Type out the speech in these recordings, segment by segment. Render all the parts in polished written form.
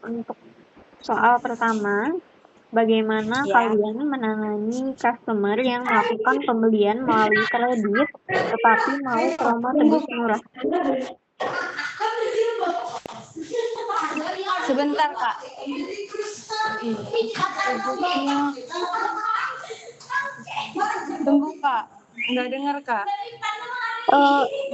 Untuk soal pertama, bagaimana Ya, kalian menangani customer yang melakukan pembelian melalui kredit tetapi mau promo tebus murah? sebentar Kak. Tunggu Kak. Nggak dengar Kak.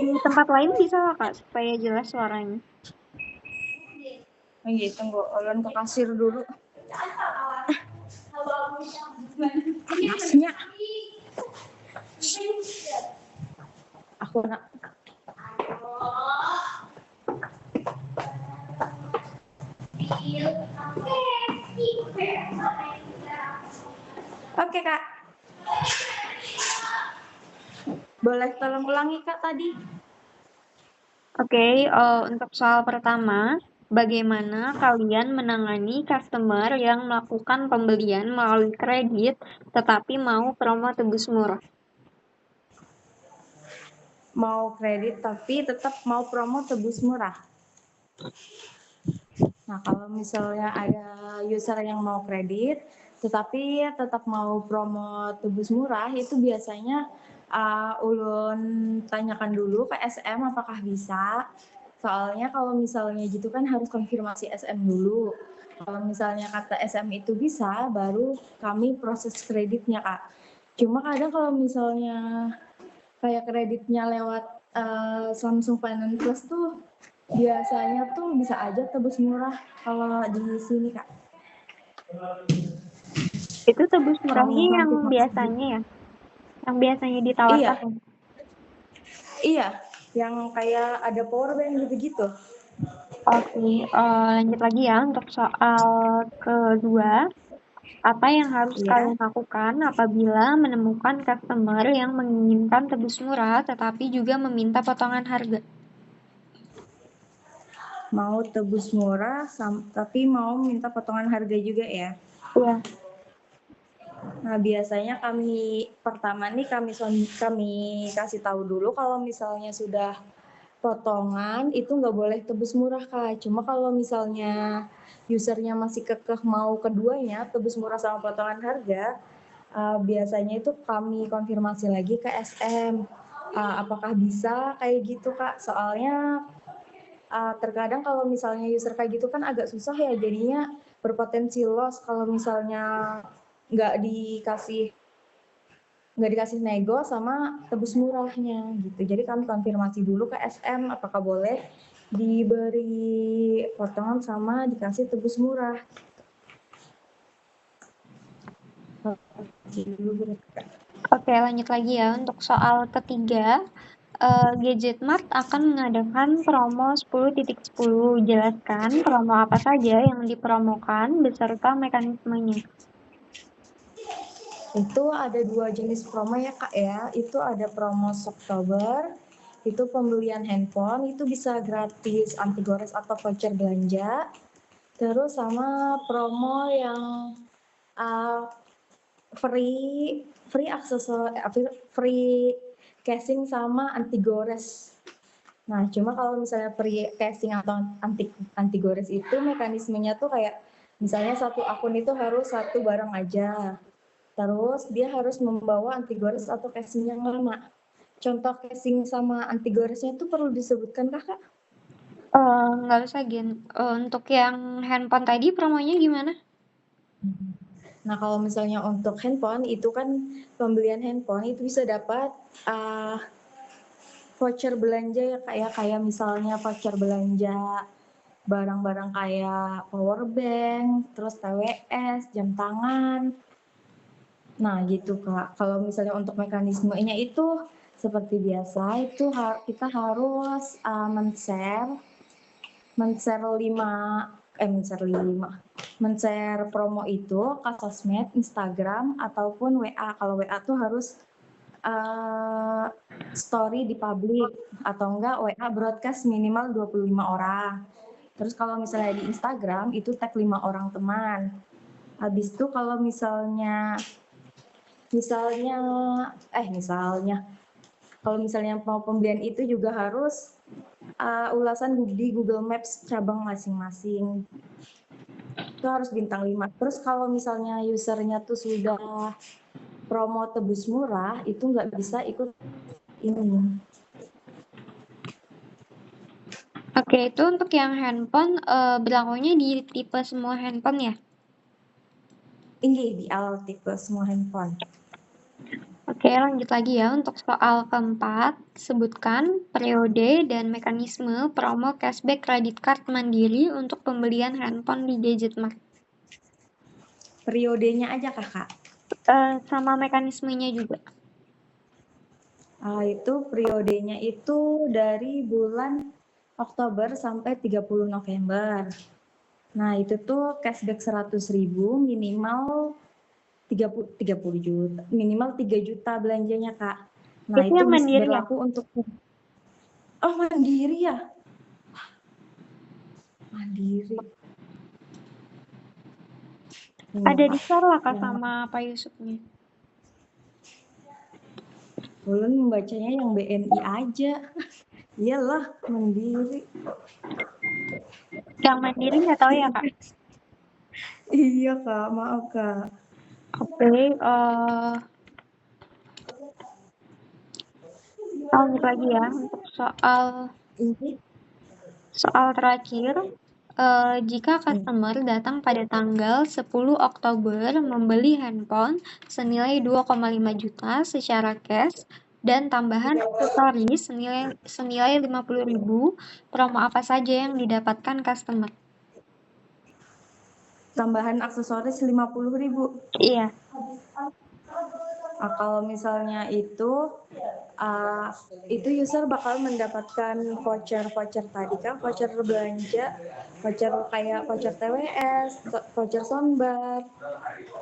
Di tempat lain bisa nggak, Kak, supaya jelas suaranya? Oh iya, tunggu. Ulun ke kasir dulu. Masnya. Aku nak. Oke Kak. Boleh tolong ulangi Kak tadi? Oke, untuk soal pertama, bagaimana kalian menangani customer yang melakukan pembelian melalui kredit tetapi mau promo tebus murah? Mau kredit tapi tetap mau promo tebus murah. Nah, kalau misalnya ada user yang mau kredit, tetapi tetap mau promo tebus murah, itu biasanya ulun tanyakan dulu ke SM apakah bisa. Soalnya kalau misalnya gitu kan harus konfirmasi SM dulu. Kalau misalnya kata SM itu bisa, baru kami proses kreditnya, Kak. Cuma kadang kalau misalnya kayak kreditnya lewat Samsung Finance Plus tuh biasanya tuh bisa aja tebus murah kalau di sini Kak. Itu tebus Kami murahnya yang konfirmasi biasanya dulu. ya, yang biasanya ditawarkan. Iya, iya, yang kayak ada power bank gitu-gitu. Oke, lanjut lagi ya untuk soal kedua. Apa yang harus Iya, kalian lakukan apabila menemukan customer yang menginginkan tebus murah tetapi juga meminta potongan harga? mau tebus murah tapi mau minta potongan harga juga ya. Iya. Nah, biasanya kami pertama nih kami kasih tahu dulu kalau misalnya sudah potongan itu nggak boleh tebus murah Kak. Cuma kalau misalnya usernya masih kekeh mau keduanya tebus murah sama potongan harga, biasanya itu kami konfirmasi lagi ke SM. Apakah bisa kayak gitu Kak? Soalnya terkadang kalau misalnya user kayak gitu kan agak susah ya jadinya berpotensi loss kalau misalnya nggak dikasih nggak dikasih nego sama tebus murahnya gitu. Jadi kami konfirmasi dulu ke SM apakah boleh diberi potongan sama dikasih tebus murah. Oke, lanjut lagi ya. Untuk soal ketiga, Gadgetmart akan mengadakan promo 10.10. Jelaskan promo apa saja yang dipromokan beserta mekanismenya. Itu ada dua jenis promo ya Kak ya. Itu ada promo Oktober, itu pembelian handphone itu bisa gratis anti gores atau voucher belanja. Terus sama promo yang uh, free free aksesoris free casing sama anti gores. Nah, cuma kalau misalnya free casing atau anti gores itu mekanismenya tuh kayak misalnya satu akun itu harus satu barang aja. Terus dia harus membawa anti gores atau casing yang lama. Contoh casing sama anti goresnya itu perlu disebutkan Kakak? Nggak usah, Gen. Untuk yang handphone tadi promonya gimana? Nah, kalau misalnya untuk handphone itu kan pembelian handphone itu bisa dapat voucher belanja ya kayak misalnya voucher belanja barang-barang kayak power bank, terus TWS, jam tangan. Nah, gitu Kak. Kalau misalnya untuk mekanismenya itu seperti biasa itu kita harus men-share men-share 5 men-share promo itu ke sosmed, Instagram ataupun WA. Kalau WA tuh harus story di publik atau enggak WA broadcast minimal 25 orang. Terus kalau misalnya di Instagram itu tag 5 orang teman. Habis itu kalau misalnya kalau misalnya mau pembelian itu juga harus ulasan di Google Maps cabang masing-masing. Itu harus bintang 5. Terus kalau misalnya usernya tuh sudah promo tebus murah, itu nggak bisa ikut ini. Oke, itu untuk yang handphone berlakunya di tipe semua handphone ya? Ini di all tipe semua handphone. Oke, lanjut lagi ya. Untuk soal keempat, sebutkan periode dan mekanisme promo cashback kredit card Mandiri untuk pembelian handphone di Gadgetmart. Periodenya aja kakak. Sama mekanismenya juga. Itu periodenya itu dari bulan Oktober sampai 30 November. Nah, itu tuh cashback 100.000 minimal 30 juta, minimal 3 juta belanjanya, Kak. Nah, Itu itu yang mandiri ya? berlaku untuk Mandiri ya? Mandiri. Ada di share lah Kak Ya. sama Pak Yusufnya. Ulun membacanya yang BNI aja. Iyalah, Mandiri. Yang mandiri nggak tahu ya Kak? Iya Kak, maaf Kak. Oke, lanjut lagi ya untuk soal terakhir. Jika customer datang pada tanggal 10 Oktober membeli handphone senilai 2,5 juta secara cash dan tambahan aksesoris senilai 50.000, promo apa saja yang didapatkan customer? Tambahan aksesoris 50.000. Iya. Kalau misalnya itu user bakal mendapatkan voucher tadi kan, voucher belanja, voucher kayak voucher TWS, voucher soundbar,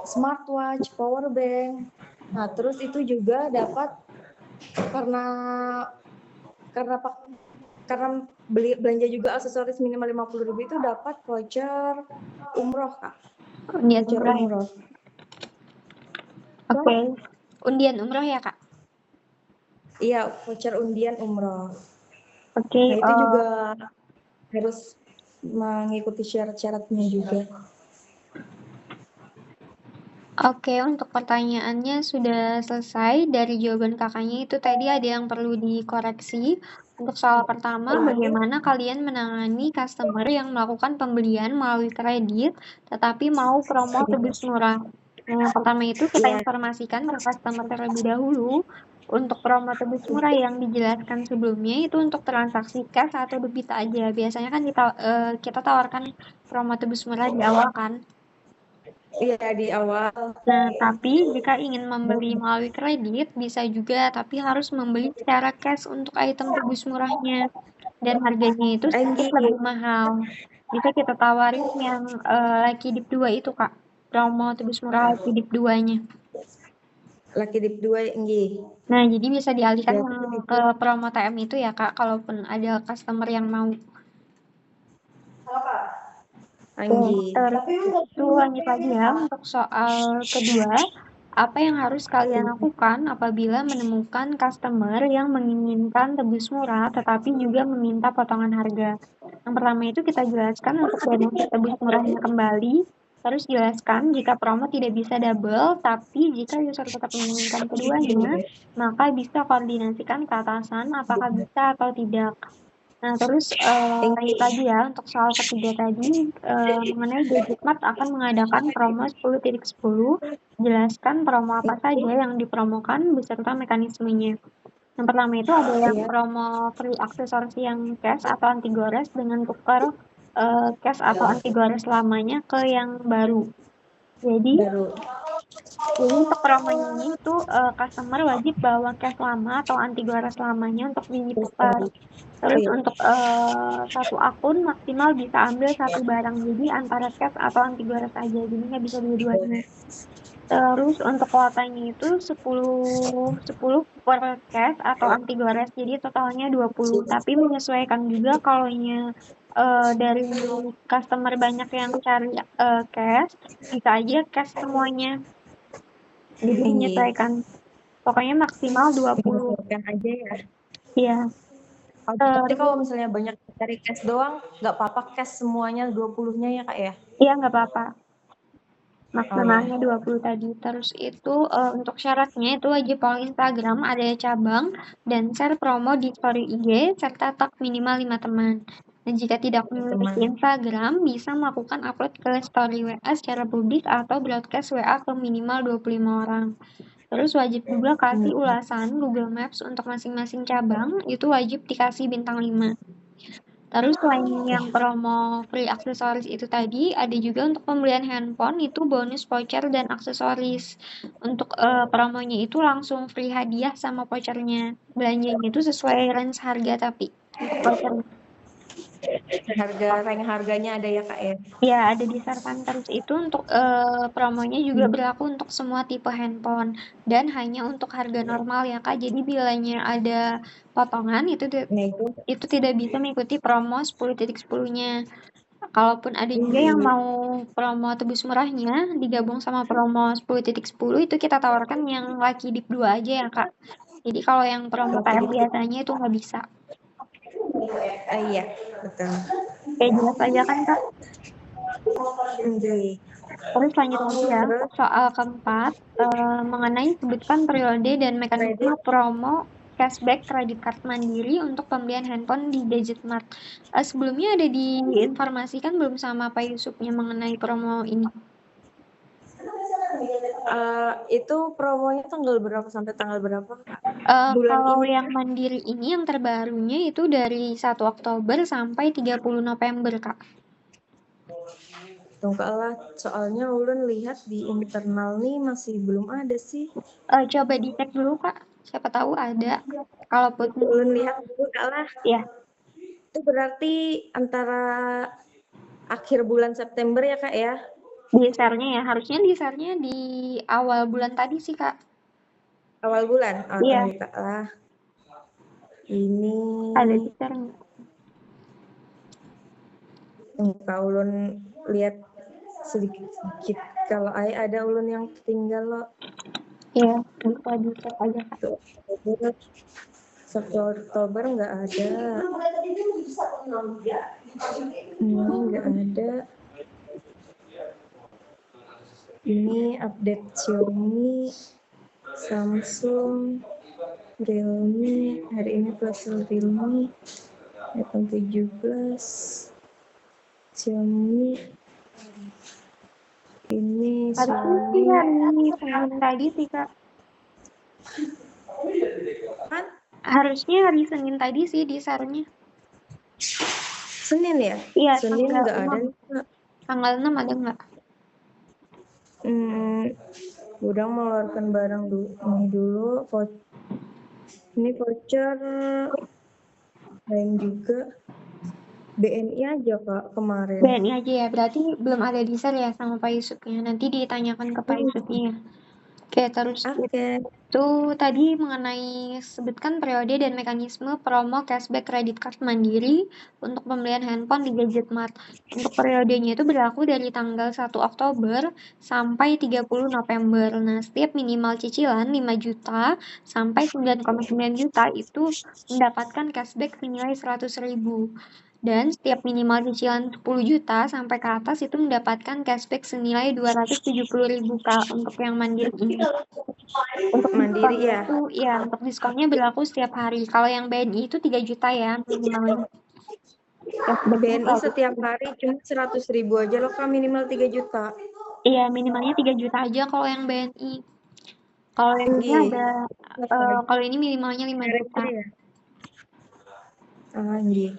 smartwatch, power bank. Nah, terus itu juga dapat karena belanja juga aksesoris minimal 50.000 itu dapat voucher umroh Kak. Voucher umroh. Oke. Undian umroh ya Kak? Iya, voucher undian umroh. Oke. Nah, itu juga harus mengikuti syarat-syaratnya juga. Oke, untuk pertanyaannya sudah selesai. Dari jawaban kakaknya itu tadi ada yang perlu dikoreksi. Untuk soal pertama, bagaimana kalian menangani customer yang melakukan pembelian melalui kredit, tetapi mau promo tebus murah? Nah, yang pertama itu kita informasikan ke customer terlebih dahulu. Untuk promo tebus murah yang dijelaskan sebelumnya itu untuk transaksi cash atau debit aja. Biasanya kan kita tawarkan promo tebus murah di awal kan. Iya, di awal. Nah, tapi jika ingin membeli melalui kredit, bisa juga, tapi harus membeli secara cash untuk item tebus murahnya. Dan harganya itu sedikit lebih mahal. Bisa kita tawarin yang Lucky Dip 2 itu, Kak. Promo tebus murah Lucky Dip 2-nya. Lucky Dip 2, enggih. Nah, jadi bisa dialihkan ke promo TM itu ya, Kak, kalaupun ada customer yang mau. Terus itu lanjut lagi ya untuk soal kedua, apa yang harus kalian lakukan apabila menemukan customer yang menginginkan tebus murah tetapi juga meminta potongan harga? Yang pertama itu kita jelaskan untuk benefit tebus murahnya kembali, terus jelaskan jika promo tidak bisa double, tapi jika user tetap menginginkan keduanya, maka bisa koordinasikan ke atasan apakah bisa atau tidak. Nah, terus lanjut lagi ya untuk soal ketiga tadi, mengenai Gadgetmart akan mengadakan promo 10.10. Jelaskan promo apa saja yang dipromokan beserta mekanismenya. Yang pertama itu ada yang promo free aksesoris yang cash atau anti gores dengan tukar cash atau anti gores lamanya ke yang baru. Jadi untuk promonya ini itu customer wajib bawa cash lama atau anti gores lamanya untuk ditukar. Terus untuk satu akun maksimal bisa ambil satu barang, jadi antara cash atau anti gores aja, jadi nggak bisa dua-duanya. Terus untuk kuotanya itu 10 per cash atau anti gores, jadi totalnya 20. Tapi menyesuaikan juga kalau dari customer banyak yang cari cash, bisa aja cash semuanya. Jadi menyesuaikan. Pokoknya maksimal 20. Menyesuaikan aja ya. Iya. Oh, berarti kalau Terus misalnya banyak dari cash doang, nggak apa-apa cash semuanya 20-nya ya, Kak, ya? iya nggak apa-apa, Oh, ya. maksimalnya 20 tadi. Terus itu, untuk syaratnya itu wajib follow Instagram area cabang dan share promo di story IG serta tag minimal 5 teman. Dan jika tidak memiliki Teman. Instagram, bisa melakukan upload ke story WA secara publik atau broadcast WA ke minimal 25 orang. Terus wajib juga kasih Hmm. ulasan Google Maps untuk masing-masing cabang, itu wajib dikasih bintang 5. Terus selain yang promo free aksesoris itu tadi, ada juga untuk pembelian handphone itu bonus voucher dan aksesoris. Untuk promonya itu langsung free hadiah sama vouchernya. Belanjanya itu sesuai range harga tapi untuk vouchernya. Range harganya ada ya, Kak, ya? Ya, ada disertan terus itu untuk promonya juga Hmm. berlaku untuk semua tipe handphone dan hanya untuk harga normal ya Kak. Jadi bilanya ada potongan Nah, itu. itu tidak bisa mengikuti promo 10.10-nya. Kalaupun ada juga yang Hmm. mau promo tebus murahnya digabung sama promo 10.10 itu kita tawarkan yang Lucky Dip 2 aja ya Kak. Jadi kalau yang promo Oke, TM gitu. biasanya itu nggak bisa. Iya, betul. Oke, jelas aja kan Kak? Oke. Terus lanjut lagi ya Terus untuk soal keempat, mengenai sebutkan periode dan mekanisme kredit. promo cashback kredit card Mandiri untuk pembelian handphone di Gadgetmart. Sebelumnya ada diinformasikan belum sama Pak Yusufnya mengenai promo ini? Itu promonya tanggal berapa sampai tanggal berapa? Bulan Kalau ini yang kan? Mandiri ini yang terbarunya itu dari 1 Oktober sampai 30 November, Kak. Tunggu lah, soalnya ulun lihat di internal nih masih belum ada sih. Coba dicek dulu, Kak, siapa tahu ada. Kalaupun Ulun lihat dulu Kak lah. ya, Itu berarti antara akhir bulan September ya, Kak, ya? di share-nya ya, harusnya di share-nya di awal bulan tadi sih, Kak. Awal bulan. Oh, Iya, tunggu Kak lah. Ini ada di share-nya. tunggu Kak, ulun lihat sedikit-sedikit. Kalau ada ulun yang tinggal loh. Iya, bisa dicek aja, Kak. Tuh, 1 Oktober nggak ada. Ini nggak ada. Ini update Xiaomi, Samsung, Realme. Hari ini plus Realme, iPhone 17, Xiaomi. Ini Harusnya sih Xiaomi. hari Senin tadi sih, Kak. Kan Harusnya hari Senin tadi sih di share-nya. Senin ya? Iya, Senin tanggal nggak ada 6. nih, Kak. Tanggal 6 ada nggak? Gudang mengeluarkan barang ini dulu. Ini voucher lain juga. BNI aja Kak kemarin. BNI aja ya, berarti belum ada di share ya sama Pak Yusufnya. Nanti ditanyakan ke Pak Yusufnya ya. Oke, terus Oke. itu tadi mengenai sebutkan periode dan mekanisme promo cashback kredit card Mandiri untuk pembelian handphone di Gadgetmart. Untuk periodenya itu berlaku dari tanggal 1 Oktober sampai 30 November. Nah, setiap minimal cicilan 5 juta sampai 9,9 juta itu mendapatkan cashback senilai 100.000. Dan setiap minimal cicilan 10 juta sampai ke atas itu mendapatkan cashback senilai 270.000 Kak untuk yang Mandiri ini. Untuk Mandiri diskonnya ya. itu ya, untuk diskonnya berlaku setiap hari. Kalau yang BNI itu 3 juta ya minimalnya. Cashback-nya BNI 100 setiap ribu. hari cuma 100.000 aja loh Kak, minimal 3 juta. Iya, minimalnya 3 juta aja kalau yang BNI. Kalau yang ini Tinggi. ada, kalau ini minimalnya 5 juta. Mereknya ya. Tinggi.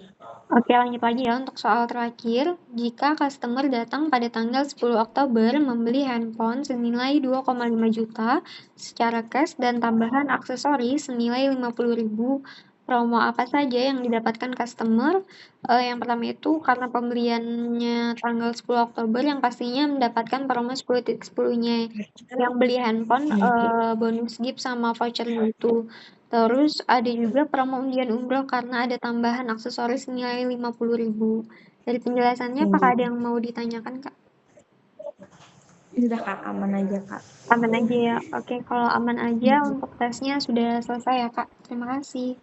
Oke, lanjut lagi ya untuk soal terakhir. Jika customer datang pada tanggal 10 Oktober membeli handphone senilai 2,5 juta secara cash dan tambahan aksesoris senilai 50.000, promo apa saja yang didapatkan customer? Yang pertama itu karena pembeliannya tanggal 10 Oktober yang pastinya mendapatkan promo 10.10-nya. Yang beli handphone bonus gift sama vouchernya itu. Terus ada juga promo undian umroh karena ada tambahan aksesoris nilai 50.000. Dari penjelasannya apakah Tinggi. ada yang mau ditanyakan, Kak? Udah Kak, aman aja Kak. Aman aja ya. Oke, kalau aman aja untuk tesnya sudah selesai ya, Kak. Terima kasih.